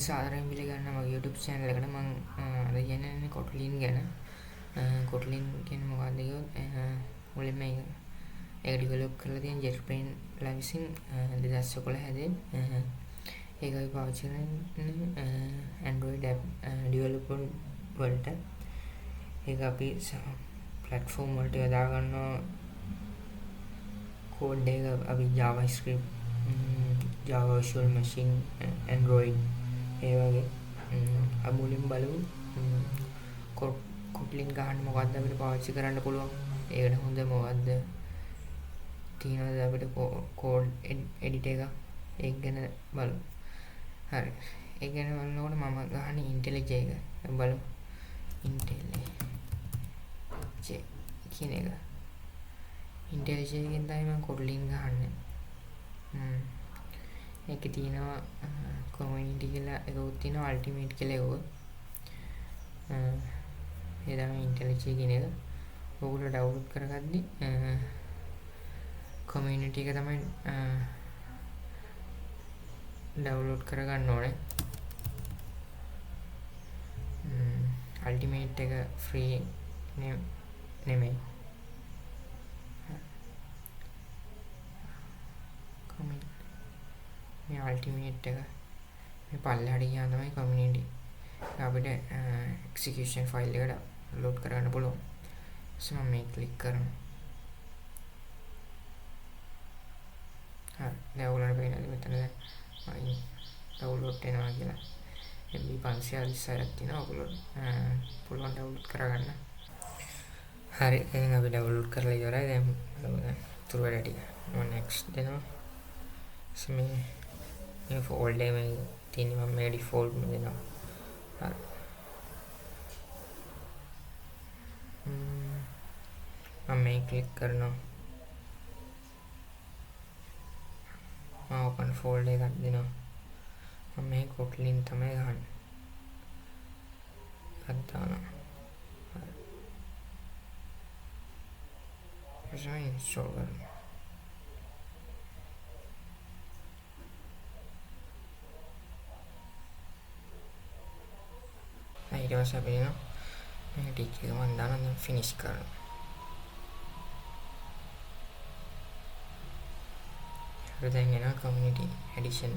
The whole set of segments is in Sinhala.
සාදරයෙන් පිළිගන්නවා මගේ YouTube channel එකට. මම අද කියන්නේ Kotlin ගැන. Kotlin කියන්නේ මොකක්ද කිව්වොත් මුලින්ම ඒක ඩෙවලොප් කරලා තියෙන JetBrains විසින් 2011 හැදේ. ඒක අපි පාවිච්චි කරන්නේ Android app development වලට. ඒක අපි platform වලට යොදා ගන්නවා. code එක අපි JavaScript, Java Virtual Machine, Android ඒ වගේ අමුලින් බලමු Kotlin ගහන්න මොකද්ද අපිට පාවිච්චි කරන්න පුළුවන්. ඒකට හොඳ මොකද්ද තියෙනවද අපිට code edit එක ඒක ගැන බලමු. හරි. ඒක ගැන බලනකොට මම ගහන්නේ IntelliJ එක. බලමු. IntelliJ කියන එක. IntelliJ එකෙන් තමයි මම Kotlin ගහන්නේ. ඒකේ තියෙනවා community කියලා එකකුත් තියෙනවා ultimate කියලා එකකුත්. ඒ තමයි IntelliJ කියන එක. ඔයගොල්ලෝ ඩවුන්ලෝඩ් කරගද්දි community එක තමයි ඩවුන්ලෝඩ් කරගන්න ඕනේ. ultimate එක free නෙමෙයි. මේ ultimate එක මේ පල්ලෙහාට ගියාම තමයි community අපිට execution file එකට load කරගන්න පුළුවන්. so මම මේ click කරනවා. හරි. දැන් ඔයගොල්ලන්ට පේනවාද මෙතන දැන් download වෙනවා කියලා. MB 536ක් තියෙනවා. ඔයගොල්ලෝ පුළුවන් download කරගන්න. හරි. එහෙනම් අපි download කරලා ඉවරයි. දැන් තුරු වැඩ ටික මම next දෙනවා. මේ folder में तीन में मैं default में देना. हाँ. मैं click करना. open folder कर देना. मैं Kotlin तमें घान करता ना. ऐसा install करना. ඊට පස්සේ අපි එනවා මේ ටික එක මම දානවා දැන් ෆිනිෂ් කරනවා. ඊට දැන් එනවා community edition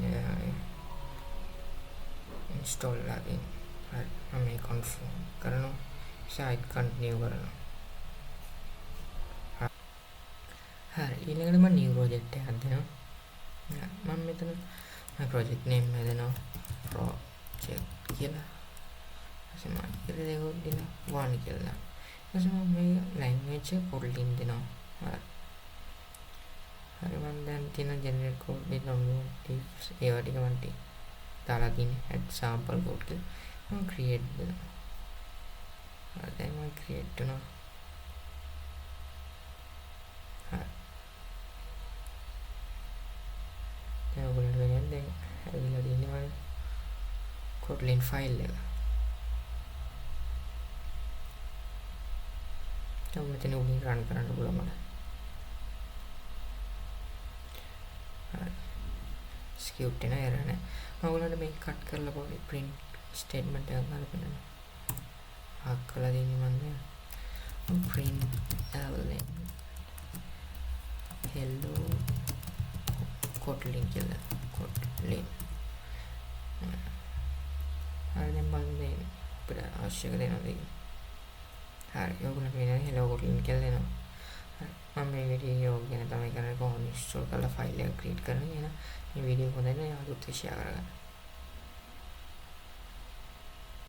install ලගින්. හරි මම මේ confirm කරනවා. site continue කරනවා. හරි ඊළඟට මම new project එකක් දෙනවා. මම මෙතන my project name එක දෙනවා project කියලා. sama kita tengok dia one කියලා. sama මේ language Kotlin දෙනවා. හරි මම දැන් තියෙන generate code දෙනවා tips ඒවා ටික මම දාලා තියෙන්නේ add sample code කියලා. මම create දෙනවා. හරි දැන් මම create කරනවා. හරි. දැන් ඔයගොල්ලෝ වෙන්නේ දැන් ඇවිල්ලා තියෙනවා Kotlin file එක. अब मैं तेने उन्हीं रन करना बोला मना इसके उठे ना यार ने मैं बोला ना मैं कट कर लगा प्रिंट स्टेटमेंट है हमारे पे ना आग कला देनी मांगे प्रिंट hello Kotlin किला Kotlin हर दिन बंदे पूरा आवश्यक देना देगी. හරි ඔයගොල්ලෝ මේනේ hello Kotlin කියලා දෙනවා. හරි මම මේ වීඩියෝ ගැන තමයි කරන්නේ කොහොමද ඉන්ස්ටෝල් කරලා ෆයිල් එක ක්‍රියේට් කරන්නේ. එහෙනම් මේ වීඩියෝ හොඳ නැහැ යාළුවොත් ෂෙයා කරගන්න.